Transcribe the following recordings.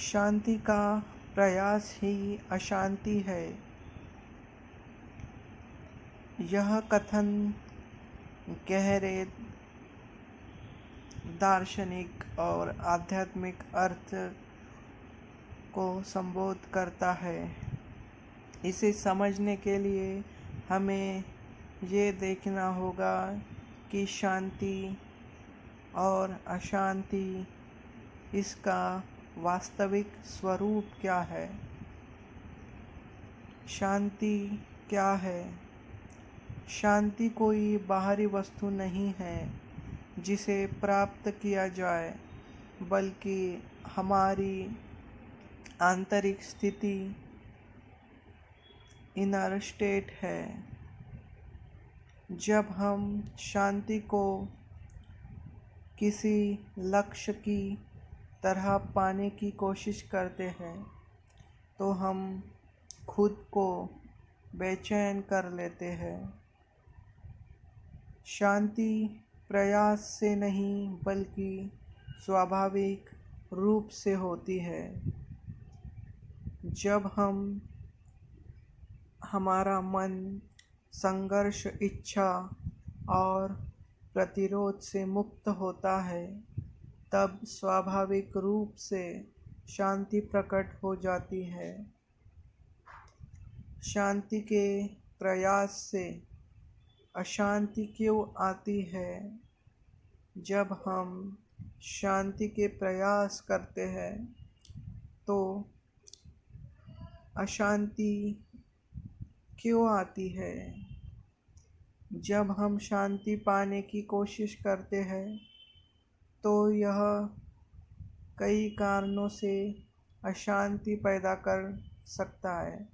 शांति का प्रयास ही अशांति है। यह कथन गहरे दार्शनिक और आध्यात्मिक अर्थ को संबोधित करता है। इसे समझने के लिए हमें ये देखना होगा कि शांति और अशांति इसका वास्तविक स्वरूप क्या है। शांति क्या है? शांति कोई बाहरी वस्तु नहीं है जिसे प्राप्त किया जाए, बल्कि हमारी आंतरिक स्थिति, इनर स्टेट है। जब हम शांति को किसी लक्ष्य की तरह पाने की कोशिश करते हैं तो हम खुद को बेचैन कर लेते हैं। शांति प्रयास से नहीं बल्कि स्वाभाविक रूप से होती है। जब हमारा मन संघर्ष, इच्छा और प्रतिरोध से मुक्त होता है, तब स्वाभाविक रूप से शांति प्रकट हो जाती है। शांति के प्रयास से अशांति क्यों आती है? जब हम शांति के प्रयास करते हैं तो अशांति क्यों आती है? जब हम शांति पाने की कोशिश करते हैं तो यह कई कारणों से अशांति पैदा कर सकता है।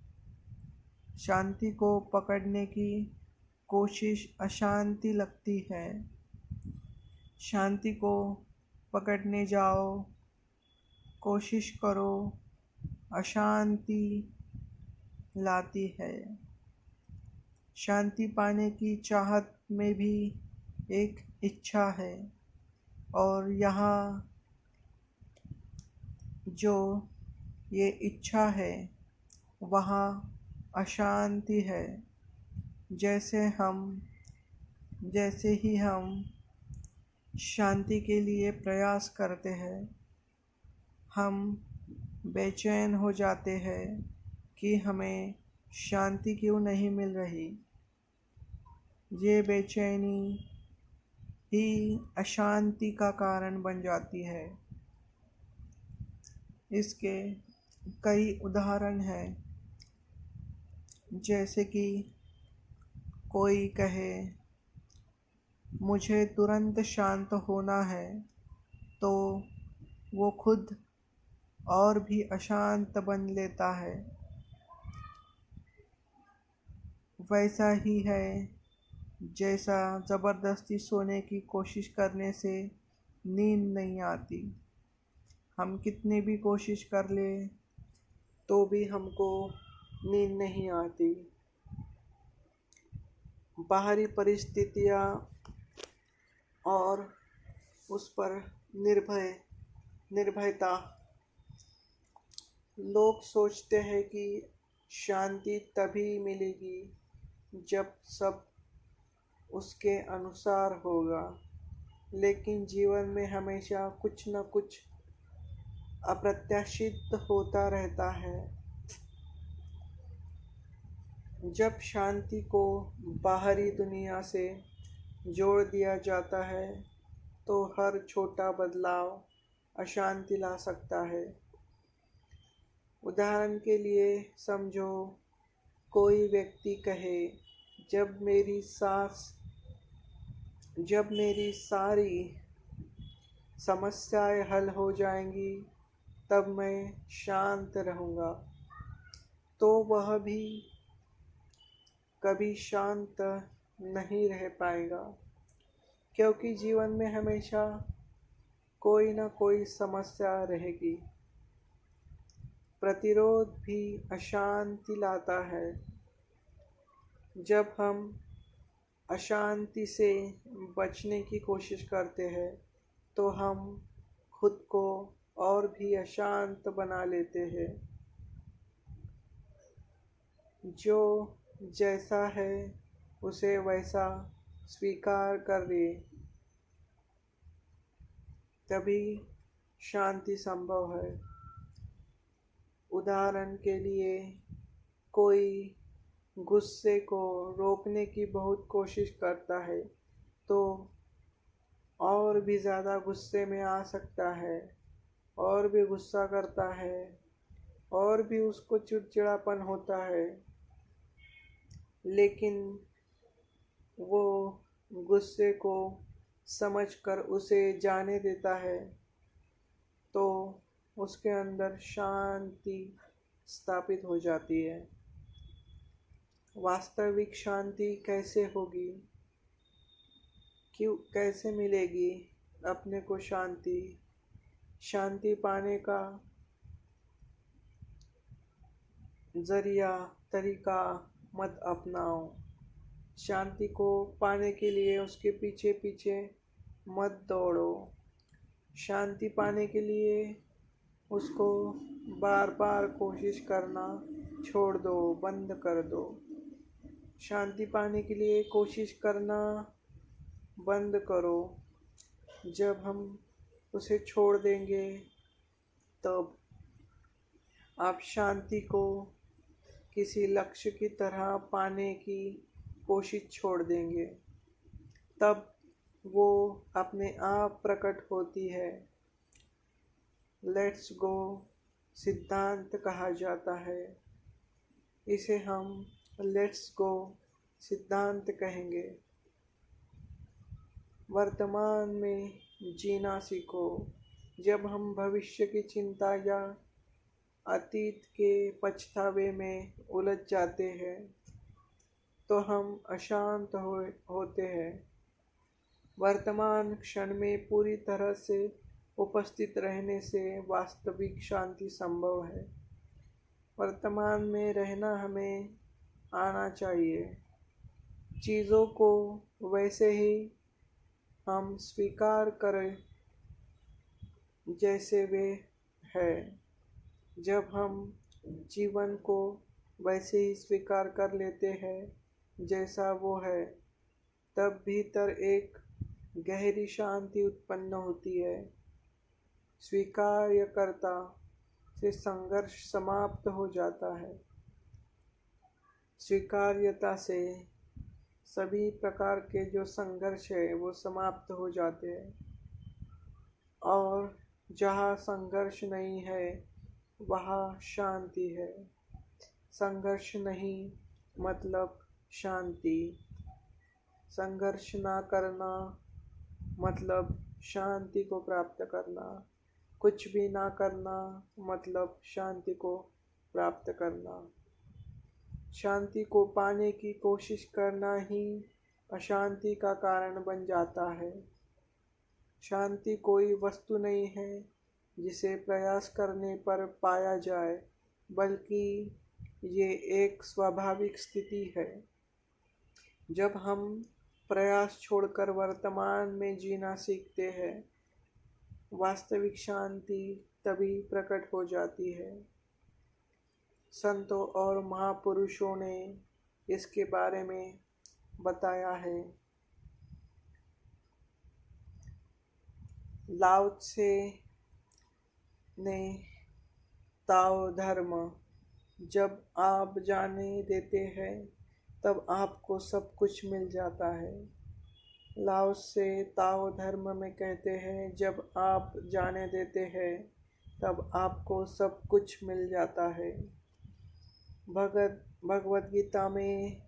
शांति को पकड़ने की कोशिश अशांति लगती है। शांति को पकड़ने जाओ, कोशिश करो, अशांति लाती है। शांति पाने की चाहत में भी एक इच्छा है, और यहाँ जो ये इच्छा है वहाँ अशांति है। जैसे ही हम शांति के लिए प्रयास करते हैं, हम बेचैन हो जाते हैं कि हमें शांति क्यों नहीं मिल रही। ये बेचैनी ही अशांति का कारण बन जाती है। इसके कई उदाहरण हैं। जैसे कि कोई कहे मुझे तुरंत शांत होना है, तो वो खुद और भी अशांत बन लेता है। वैसा ही है जैसा ज़बरदस्ती सोने की कोशिश करने से नींद नहीं आती। हम कितनी भी कोशिश कर ले तो भी हमको नींद नहीं आती। बाहरी परिस्थितियाँ और उस पर निर्भयता। लोग सोचते हैं कि शांति तभी मिलेगी जब सब उसके अनुसार होगा, लेकिन जीवन में हमेशा कुछ न कुछ अप्रत्याशित होता रहता है। जब शांति को बाहरी दुनिया से जोड़ दिया जाता है तो हर छोटा बदलाव अशांति ला सकता है। उदाहरण के लिए समझो, कोई व्यक्ति कहे जब मेरी सारी समस्याएं हल हो जाएंगी तब मैं शांत रहूँगा, तो वह भी कभी शांत नहीं रह पाएगा, क्योंकि जीवन में हमेशा कोई ना कोई समस्या रहेगी। प्रतिरोध भी अशांति लाता है। जब हम अशांति से बचने की कोशिश करते हैं तो हम खुद को और भी अशांत बना लेते हैं। जो जैसा है उसे वैसा स्वीकार कर ले, तभी शांति संभव है। उदाहरण के लिए, कोई गुस्से को रोकने की बहुत कोशिश करता है तो और भी ज़्यादा गुस्से में आ सकता है, और भी गुस्सा करता है, और भी उसको चिड़चिड़ापन होता है। लेकिन वो गुस्से को समझकर उसे जाने देता है तो उसके अंदर शांति स्थापित हो जाती है। वास्तविक शांति कैसे होगी? कैसे मिलेगी अपने को शांति? शांति पाने का तरीका मत अपनाओ। शांति को पाने के लिए उसके पीछे पीछे मत दौड़ो। शांति पाने के लिए उसको बार बार कोशिश करना छोड़ दो, बंद कर दो। शांति पाने के लिए कोशिश करना बंद करो। जब हम उसे छोड़ देंगे तब आप शांति को किसी लक्ष्य की तरह पाने की कोशिश छोड़ देंगे। तब वो अपने आप प्रकट होती है। लेट्स गो सिद्धांत कहा जाता है। इसे हम लेट्स गो सिद्धांत कहेंगे। वर्तमान में जीना सीखो। जब हम भविष्य की चिंता या अतीत के पछतावे में उलझ जाते हैं तो हम अशांत होते हैं। वर्तमान क्षण में पूरी तरह से उपस्थित रहने से वास्तविक शांति संभव है। वर्तमान में रहना हमें आना चाहिए। चीज़ों को वैसे ही हम स्वीकार करें जैसे वे हैं। जब हम जीवन को वैसे ही स्वीकार कर लेते हैं जैसा वो है, तब भीतर एक गहरी शांति उत्पन्न होती है। स्वीकार्यकर्ता से संघर्ष समाप्त हो जाता है। स्वीकार्यता से सभी प्रकार के जो संघर्ष है वो समाप्त हो जाते हैं। और जहाँ संघर्ष नहीं है वहाँ शांति है। संघर्ष नहीं मतलब शांति। संघर्ष ना करना मतलब शांति को प्राप्त करना। कुछ भी ना करना मतलब शांति को प्राप्त करना। शांति को पाने की कोशिश करना ही अशांति का कारण बन जाता है। शांति कोई वस्तु नहीं है जिसे प्रयास करने पर पाया जाए, बल्कि ये एक स्वाभाविक स्थिति है। जब हम प्रयास छोड़कर वर्तमान में जीना सीखते हैं, वास्तविक शांति तभी प्रकट हो जाती है। संतों और महापुरुषों ने इसके बारे में बताया है। लाओ त्से ने ताओ धर्म, जब आप जाने देते हैं तब आपको सब कुछ मिल जाता है। लाओ त्से ताओ धर्म में कहते हैं, जब आप जाने देते हैं तब आपको सब कुछ मिल जाता है। भगवद गीता में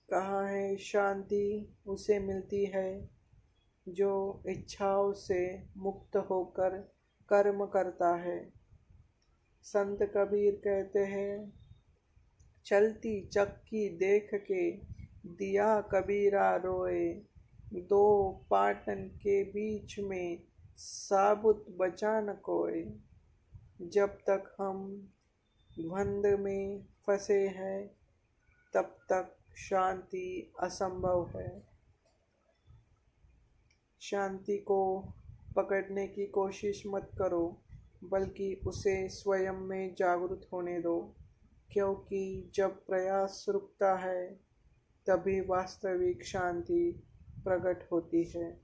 कहा है, शांति उसे मिलती है जो इच्छाओं से मुक्त होकर कर्म करता है। संत कबीर कहते हैं, चलती चक्की देख के दिया कबीरा रोए, दो पाटन के बीच में साबुत बचा न कोई। जब तक हम द्वंद में फंसे हैं तब तक शांति असंभव है। शांति को पकड़ने की कोशिश मत करो। बल्कि उसे स्वयं में जागरूक होने दो, क्योंकि जब प्रयास रुकता है तभी वास्तविक शांति प्रकट होती है।